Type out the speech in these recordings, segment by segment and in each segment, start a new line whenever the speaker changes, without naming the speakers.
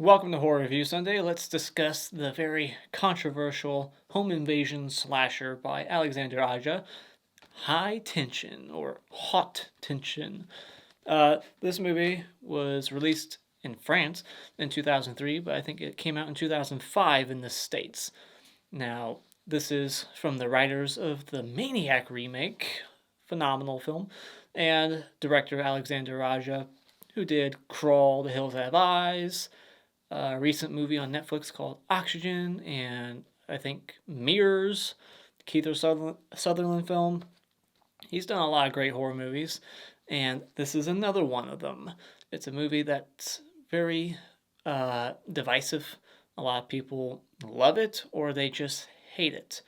Welcome to Horror Review Sunday. Let's discuss the very controversial home invasion slasher by Alexandre Aja, High Tension or Haute Tension. This movie was released in France in 2003, but I think it came out in 2005 in the States. Now, this is from the writers of the Maniac remake, phenomenal film, and director Alexandre Aja, who did Crawl, The Hills Have Eyes, a recent movie on Netflix called Oxygen, and I think Mirrors, Keith Sutherland film. He's done a lot of great horror movies, and this is another one of them. It's a movie that's very divisive. A lot of people love it or they just hate it.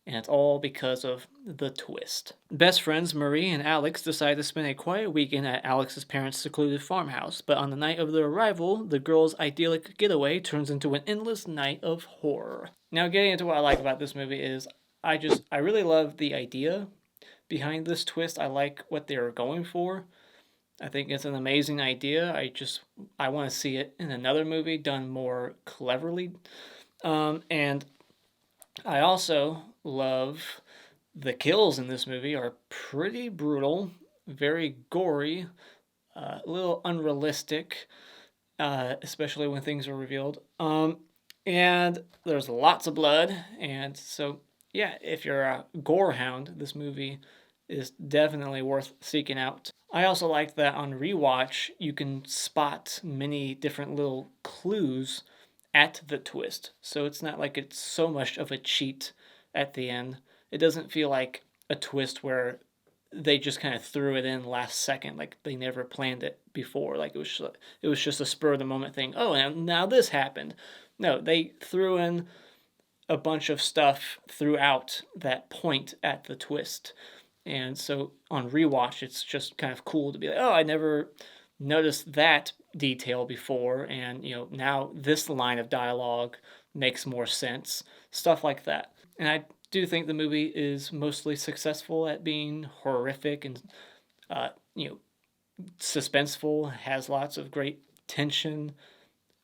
And it's all because of the twist. Best friends Marie and Alex decide to spend a quiet weekend at Alex's parents' secluded farmhouse, but on the night of their arrival, the girls' idyllic getaway turns into an endless night of horror. Now, getting into what I like about this movie is I really love the idea behind this twist. I like what they were going for. I think it's an amazing idea. I want to see it in another movie done more cleverly. And I also love the kills in this movie are pretty brutal, very gory, a little unrealistic, especially when things are revealed. And there's lots of blood, and so yeah, if you're a gore hound, this movie is definitely worth seeking out. I also like that on rewatch you can spot many different little clues at the twist. So it's not like it's so much of a cheat at the end. It doesn't feel like a twist where they just kind of threw it in last second, like they never planned it before. Like it was just a spur of the moment thing. Oh, and now this happened. No, they threw in a bunch of stuff throughout that point at the twist. And so on rewatch, it's just kind of cool to be like, oh, I never noticed that detail before, and now this line of dialogue makes more sense. Stuff like that. And I do think the movie is mostly successful at being horrific and uh, you know suspenseful. Has lots of great tension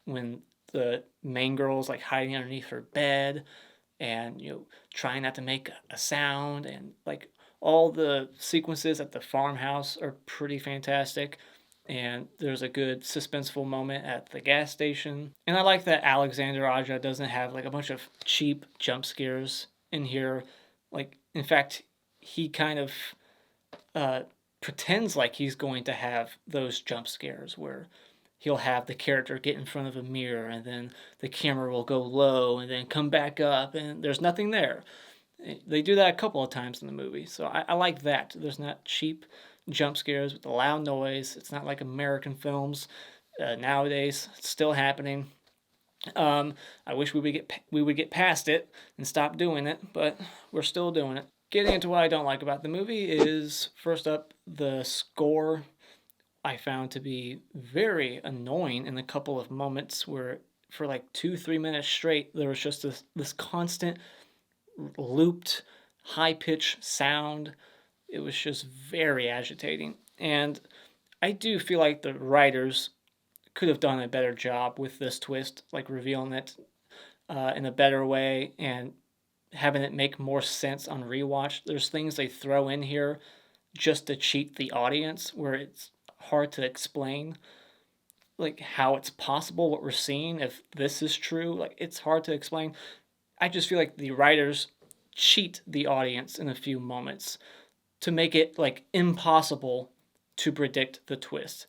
when the main girl's like hiding underneath her bed and trying not to make a sound, and like all the sequences at the farmhouse are pretty fantastic, and there's a good suspenseful moment at the gas station. And I like that Alexandre Aja doesn't have like a bunch of cheap jump scares in here. Like, in fact, he kind of uh, pretends like he's going to have those jump scares where he'll have the character get in front of a mirror and then the camera will go low and then come back up and there's nothing there. They do that a couple of times in the movie, so I like that. There's not cheap jump scares with the loud noise. It's not like American films nowadays. It's still happening. I wish we would get past it and stop doing it, but we're still doing it. Getting into what I don't like about the movie is first up the score. I found to be very annoying in a couple of moments where for like 2-3 minutes straight there was just this constant looped high pitched sound. It was just very agitating. And I do feel like the writers could have done a better job with this twist, like revealing it in a better way and having it make more sense on rewatch. There's things they throw in here just to cheat the audience where it's hard to explain like how it's possible what we're seeing if this is true. Like it's hard to explain. I just feel like the writers cheat the audience in a few moments to make it like impossible to predict the twist.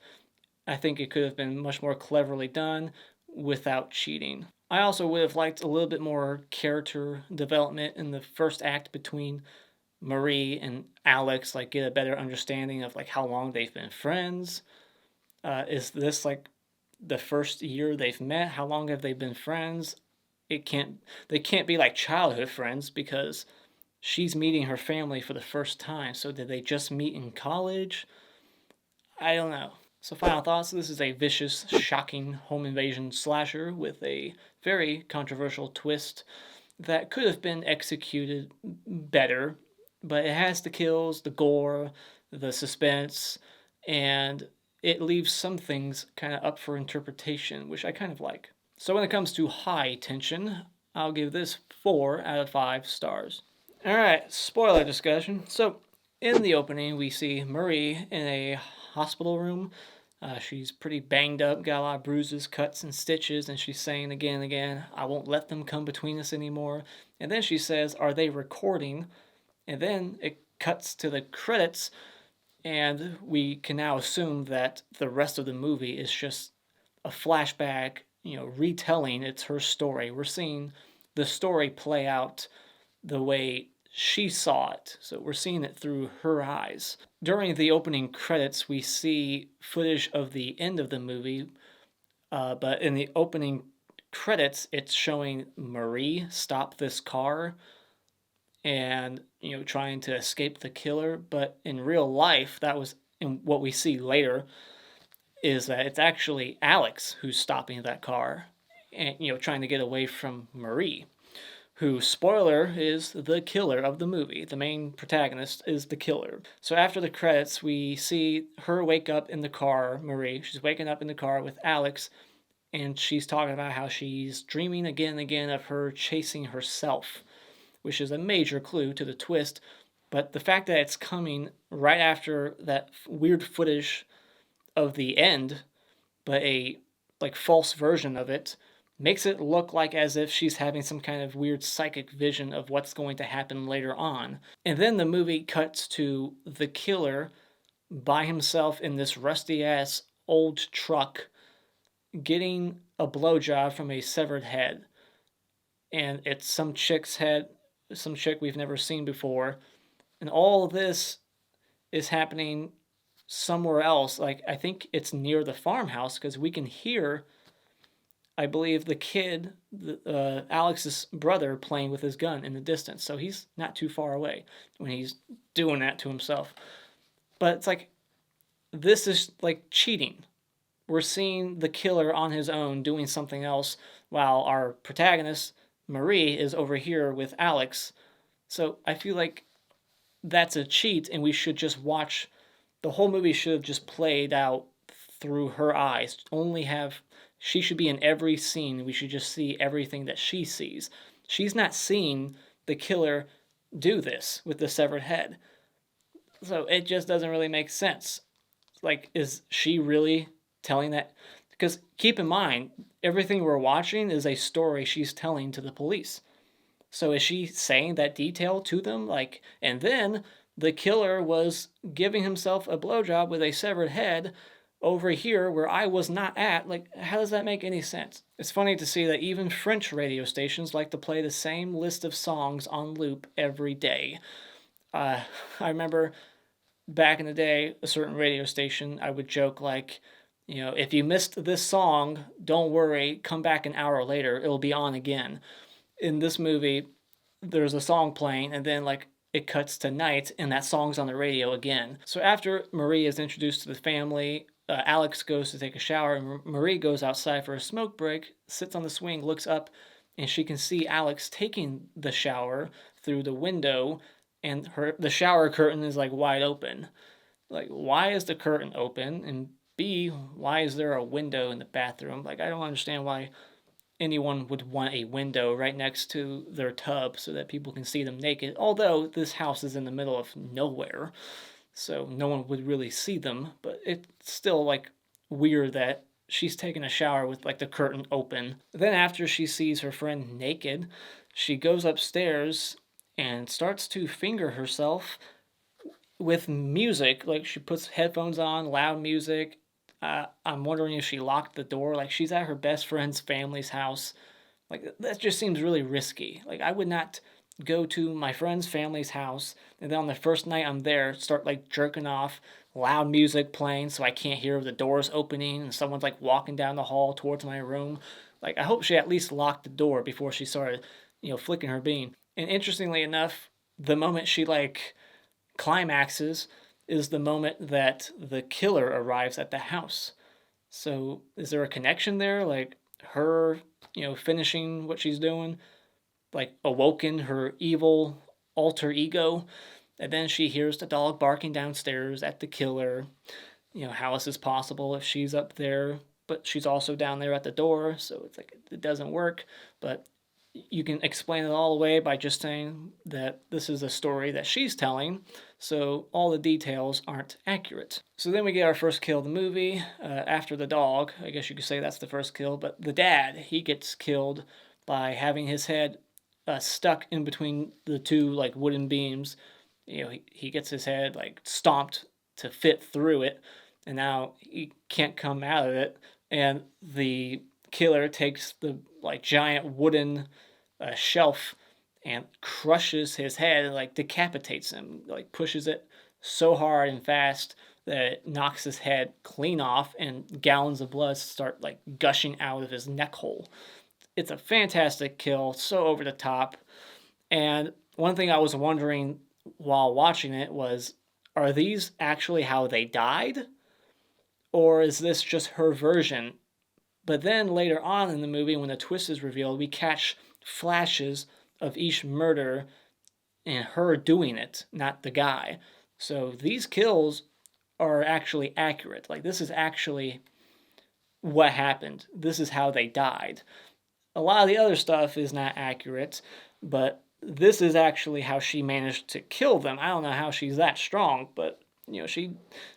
I think it could have been much more cleverly done without cheating. I also would have liked a little bit more character development in the first act between Marie and Alex, like get a better understanding of like how long they've been friends. Is this like the first year they've met? How long have they been friends? They can't be like childhood friends because she's meeting her family for the first time. So did they just meet in college? I don't know. So final thoughts, this is a vicious, shocking home invasion slasher with a very controversial twist that could have been executed better, but it has the kills, the gore, the suspense, and it leaves some things kind of up for interpretation, which I kind of like. So when it comes to High Tension, I'll give this 4 out of 5 stars. Alright, spoiler discussion. So in the opening, we see Marie in a hospital room. She's pretty banged up, got a lot of bruises, cuts, and stitches, and she's saying again and again, I won't let them come between us anymore. And then she says, are they recording? And then it cuts to the credits, and we can now assume that the rest of the movie is just a flashback, retelling. It's her story. We're seeing the story play out the way she saw it. So we're seeing it through her eyes. During the opening credits, we see footage of the end of the movie, but in the opening credits, it's showing Marie stop this car and trying to escape the killer. But in real life, that was, and what we see later is that it's actually Alex who's stopping that car and trying to get away from Marie, who, spoiler, is the killer of the movie. The main protagonist is the killer. So after the credits, we see her wake up in the car, Marie. She's waking up in the car with Alex, and she's talking about how she's dreaming again and again of her chasing herself, which is a major clue to the twist. But the fact that it's coming right after that weird footage of the end, but a false version of it, makes it look like as if she's having some kind of weird psychic vision of what's going to happen later on. And then the movie cuts to the killer by himself in this rusty ass old truck getting a blowjob from a severed head. And it's some chick's head, some chick we've never seen before. And all of this is happening somewhere else. I think it's near the farmhouse, because we can hear, I believe, the kid, Alex's brother, playing with his gun in the distance. So he's not too far away when he's doing that to himself. But it's this is cheating. We're seeing the killer on his own doing something else, while our protagonist, Marie, is over here with Alex. So I feel like that's a cheat, and we should just watch. The whole movie should have just played out through her eyes. She should be in every scene. We should just see everything that she sees. She's not seeing the killer do this with the severed head. So it just doesn't really make sense. Is she really telling that? Because keep in mind, everything we're watching is a story she's telling to the police. So is she saying that detail to them? And then the killer was giving himself a blowjob with a severed head over here where I was not at. How does that make any sense? It's funny to see that even French radio stations like to play the same list of songs on loop every day. I remember back in the day, a certain radio station, I would joke if you missed this song, don't worry, come back an hour later, it'll be on again. In this movie, there's a song playing, and then it cuts to night, and that song's on the radio again. So after Marie is introduced to the family, Alex goes to take a shower, and Marie goes outside for a smoke break, sits on the swing, looks up, and she can see Alex taking the shower through the window, and the shower curtain is wide open. Why is the curtain open? And B, why is there a window in the bathroom? I don't understand why anyone would want a window right next to their tub so that people can see them naked. Although this house is in the middle of nowhere, so no one would really see them. But it's still weird that she's taking a shower with the curtain open. Then after she sees her friend naked, she goes upstairs and starts to finger herself with music. She puts headphones on, loud music. I'm wondering if she locked the door. She's at her best friend's family's house. That just seems really risky. I would not go to my friend's family's house and then on the first night I'm there start jerking off, loud music playing so I can't hear the doors opening and someone's walking down the hall towards my room. I hope she at least locked the door before she started, flicking her bean. And interestingly enough, the moment she climaxes is the moment that the killer arrives at the house. So is there a connection there? Her, finishing what she's doing, awoken her evil alter ego, and then she hears the dog barking downstairs at the killer. How is this possible if she's up there but she's also down there at the door, so it's like it doesn't work. But you can explain it all away by just saying that this is a story that she's telling, so all the details aren't accurate. So then we get our first kill of the movie, after the dog. I guess you could say that's the first kill, but the dad, he gets killed by having his head stuck in between the two like wooden beams. He gets his head like stomped to fit through it, and now he can't come out of it. And the killer takes the like giant wooden shelf and crushes his head and like decapitates him, like pushes it so hard and fast that it knocks his head clean off, and gallons of blood start like gushing out of his neck hole. It's a fantastic kill, so over the top. And one thing I was wondering while watching it was, are these actually how they died? Or is this just her version? But then later on in the movie, when the twist is revealed, we catch flashes of each murder and her doing it, not the guy. So these kills are actually accurate. Like, this is actually what happened. This is how they died. A lot of the other stuff is not accurate, but this is actually how she managed to kill them. I don't know how she's that strong, but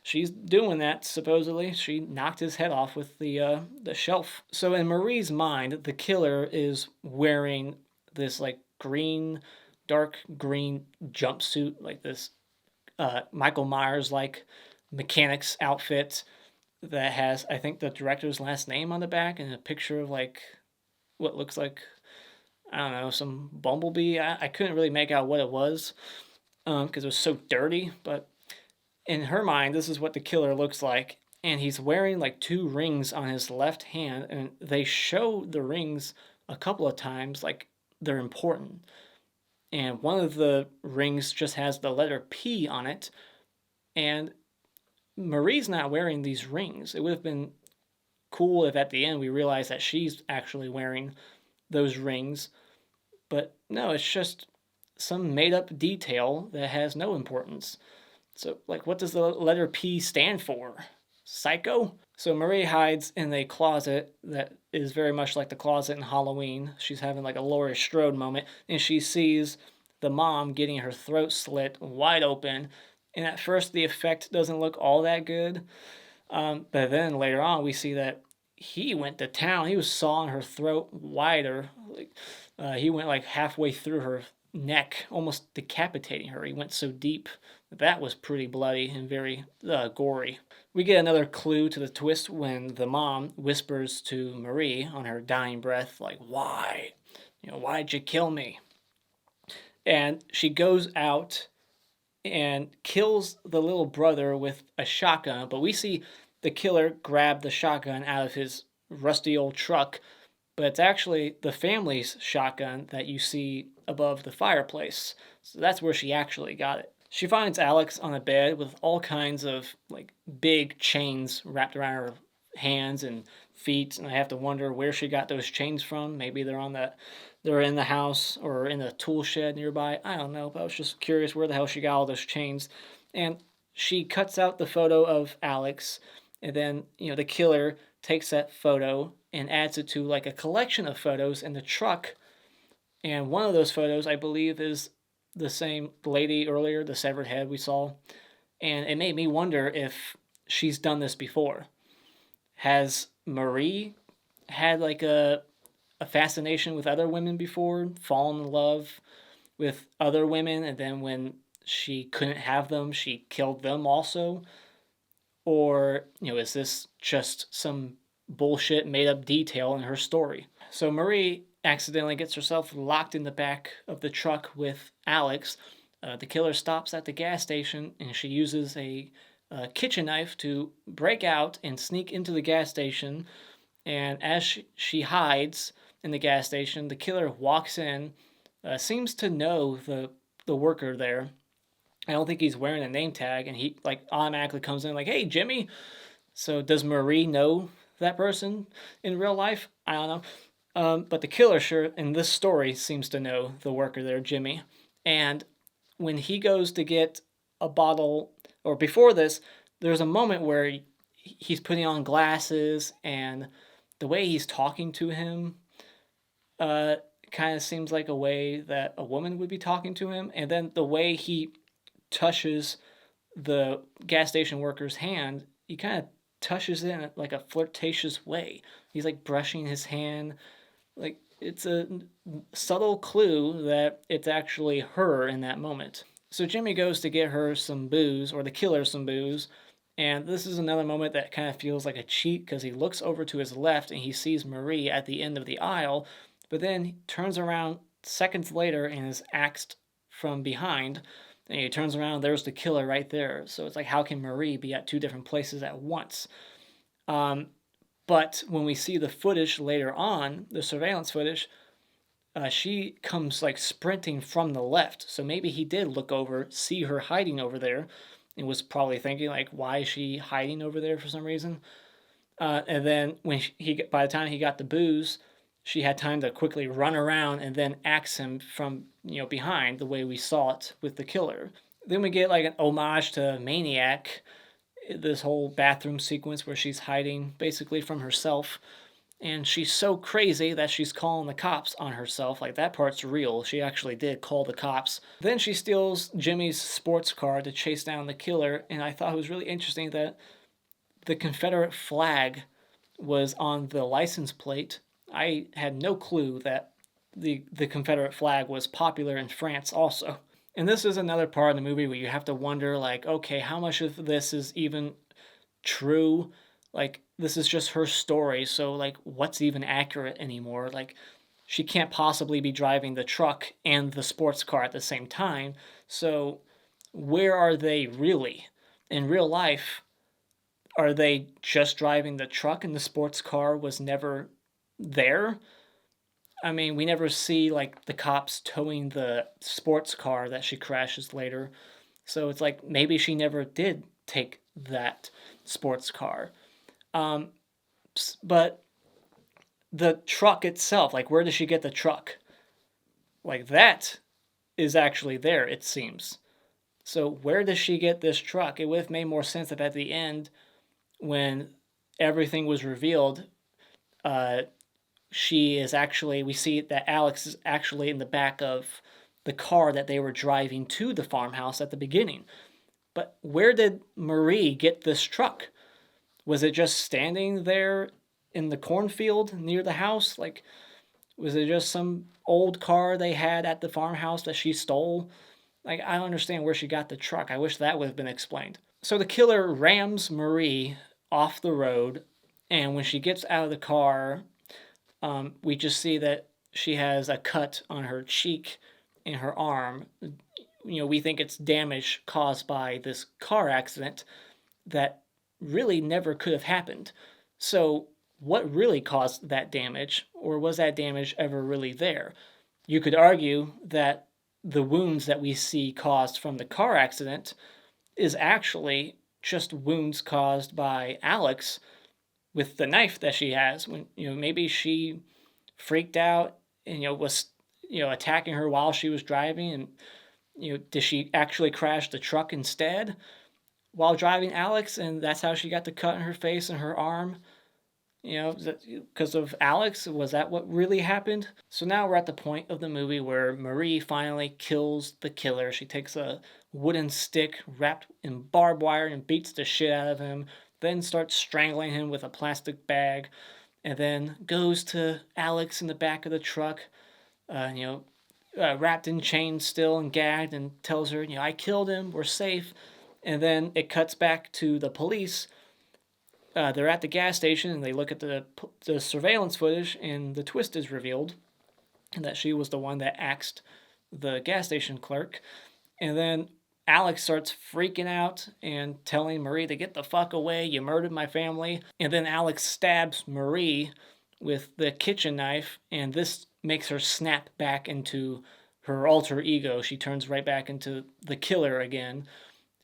she's doing that. Supposedly, she knocked his head off with the shelf. So in Marie's mind, the killer is wearing this like dark green jumpsuit, like this Michael Myers like mechanic's outfit that has, I think, the director's last name on the back and a picture of like what looks like, I don't know, some bumblebee. I couldn't really make out what it was because it was so dirty, but in her mind, this is what the killer looks like. And he's wearing like 2 rings on his left hand, and they show the rings a couple of times like they're important. And one of the rings just has the letter P on it, and Marie's not wearing these rings. It would have been cool if at the end we realized that she's actually wearing those rings, but no, it's just some made up detail that has no importance. So, like, what does the letter P stand for? Psycho? So Marie hides in a closet that is very much like the closet in Halloween. She's having like a Laurie Strode moment, and she sees the mom getting her throat slit wide open. And at first, the effect doesn't look all that good. But then later on, we see that he went to town. He was sawing her throat wider. He went like halfway through her neck, almost decapitating her. He went so deep. That was pretty bloody and very gory. We get another clue to the twist when the mom whispers to Marie on her dying breath, like, why? Why'd you kill me? And she goes out and kills the little brother with a shotgun, but we see the killer grab the shotgun out of his rusty old truck, but it's actually the family's shotgun that you see above the fireplace. So that's where she actually got it. She finds Alex on a bed with all kinds of like big chains wrapped around her hands and feet, and I have to wonder where she got those chains from. Maybe they're in the house or in a tool shed nearby. I don't know, but I was just curious where the hell she got all those chains. And she cuts out the photo of Alex, and then the killer takes that photo and adds it to like a collection of photos in the truck. And one of those photos, I believe, is the same lady earlier, the severed head we saw. And it made me wonder if she's done this before. Has Marie had like a fascination with other women before, fallen in love with other women, and then when she couldn't have them, she killed them also? Or, is this just some bullshit made up detail in her story? So Marie accidentally gets herself locked in the back of the truck with Alex. The killer stops at the gas station, and she uses a kitchen knife to break out and sneak into the gas station. And as she hides in the gas station, the killer walks in, seems to know the worker there. I don't think he's wearing a name tag, and he like automatically comes in like, "Hey, Jimmy." So does Marie know that person in real life? I don't know. But the killer sure in this story seems to know the worker there, Jimmy. And when he goes to get a bottle, or before this, there's a moment where he's putting on glasses, and the way he's talking to him uh, kind of seems like a way that a woman would be talking to him. And then the way he touches the gas station worker's hand, he kind of touches it in like a flirtatious way. He's like brushing his hand. Like, it's a subtle clue that it's actually her in that moment. So Jimmy goes to get her some booze, or the killer some booze, and this is another moment that kind of feels like a cheat because he looks over to his left and he sees Marie at the end of the aisle, but then he turns around seconds later and is axed from behind. And he turns around, there's the killer right there. So it's like, how can Marie be at two different places at once? But when we see the footage later on, the surveillance footage, she comes like sprinting from the left. So maybe he did look over, see her hiding over there, and was probably thinking like, why is she hiding over there for some reason? And then when by the time he got the booze, she had time to quickly run around and then axe him from behind, the way we saw it with the killer. Then we get like an homage to Maniac, this whole bathroom sequence where she's hiding basically from herself. And she's so crazy that she's calling the cops on herself. Like, that part's real. She actually did call the cops. Then she steals Jimmy's sports car to chase down the killer. And I thought it was really interesting that the Confederate flag was on the license plate. I had no clue that the Confederate flag was popular in France also. And this is another part of the movie where you have to wonder, like, okay, how much of this is even true? Like, this is just her story, so, like, what's even accurate anymore? Like, she can't possibly be driving the truck and the sports car at the same time, so where are they really? In real life, are they just driving the truck and the sports car was never there? I mean, we never see, like, the cops towing the sports car that she crashes later. So it's like, maybe she never did take that sports car. But the truck itself, like, where does she get the truck? Like, that is actually there, it seems. So where does she get this truck? It would have made more sense if at the end, when everything was revealed, we see that Alex is actually in the back of the car that they were driving to the farmhouse at the beginning. But where did Marie get this truck? Was it just standing there in the cornfield near the house? Like, was it just some old car they had at the farmhouse that she stole? Like, I don't understand where she got the truck. I wish that would have been explained. So the killer rams Marie off the road, and when she gets out of the car, we just see that she has a cut on her cheek and her arm. We think it's damage caused by this car accident that really never could have happened. So what really caused that damage, or was that damage ever really there? You could argue that the wounds that we see caused from the car accident is actually just wounds caused by Alex with the knife that she has. When maybe she freaked out and was attacking her while she was driving, and did she actually crash the truck instead while driving Alex, and that's how she got the cut in her face and her arm? Because of Alex? Was that what really happened? So now we're at the point of the movie where Marie finally kills the killer. She takes a wooden stick wrapped in barbed wire and beats the shit out of him, then starts strangling him with a plastic bag, and then goes to Alex in the back of the truck, wrapped in chains still and gagged, and tells her, I killed him, we're safe. And then it cuts back to the police. They're at the gas station and they look at the surveillance footage, and the twist is revealed that she was the one that axed the gas station clerk. And then Alex starts freaking out and telling Marie to get the fuck away, you murdered my family. And then Alex stabs Marie with the kitchen knife, and this makes her snap back into her alter ego. She turns right back into the killer again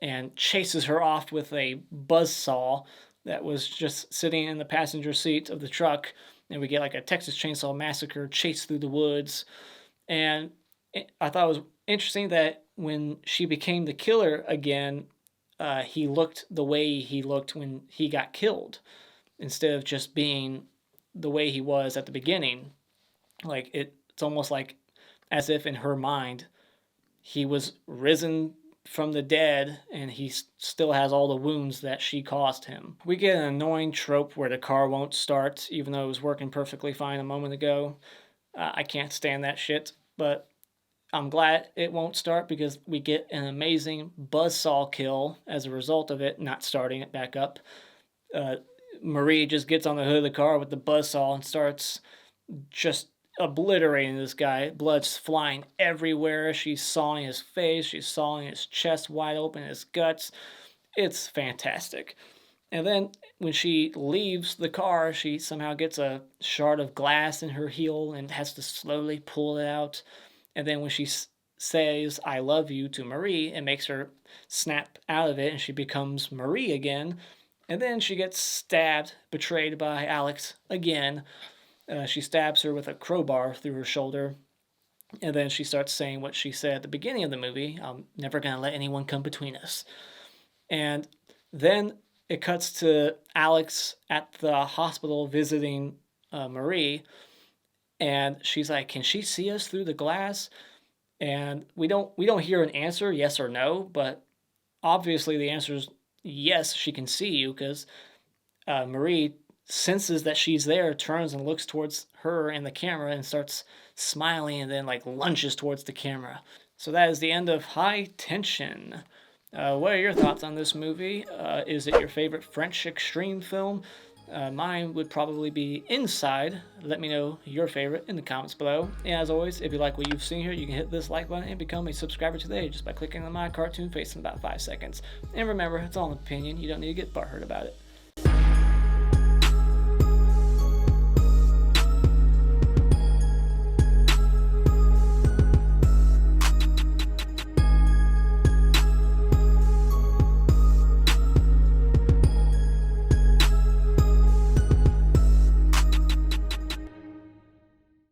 and chases her off with a buzzsaw that was just sitting in the passenger seat of the truck. And we get like a Texas Chainsaw Massacre chase through the woods. And I thought it was interesting that when she became the killer again, he looked the way he looked when he got killed, instead of just being the way he was at the beginning. Like it's almost like as if in her mind he was risen from the dead and he still has all the wounds that she caused him. We get an annoying trope where the car won't start even though it was working perfectly fine a moment ago. I can't stand that shit, but I'm glad it won't start because we get an amazing buzzsaw kill as a result of it not starting it back up. Marie just gets on the hood of the car with the buzzsaw and starts just obliterating this guy. Blood's flying everywhere. She's sawing his face. She's sawing his chest wide open, his guts. It's fantastic. And then when she leaves the car, she somehow gets a shard of glass in her heel and has to slowly pull it out. And then when she says, "I love you" to Marie, it makes her snap out of it and she becomes Marie again. And then she gets stabbed, betrayed by Alex again. She stabs her with a crowbar through her shoulder. And then she starts saying what she said at the beginning of the movie: "I'm never going to let anyone come between us." And then it cuts to Alex at the hospital visiting Marie. And she's like, "Can she see us through the glass?" And we don't hear an answer, yes or no, but obviously the answer is yes, she can see you, because Marie senses that she's there, turns and looks towards her and the camera and starts smiling and then like lunges towards the camera. So that is the end of High Tension. What are your thoughts on this movie? Is it your favorite French extreme film? Mine would probably be Inside. Let me know your favorite in the comments below. And as always, if you like what you've seen here, you can hit this like button and become a subscriber today just by clicking on my cartoon face in about 5 seconds. And remember, it's all an opinion. You don't need to get butthurt about it.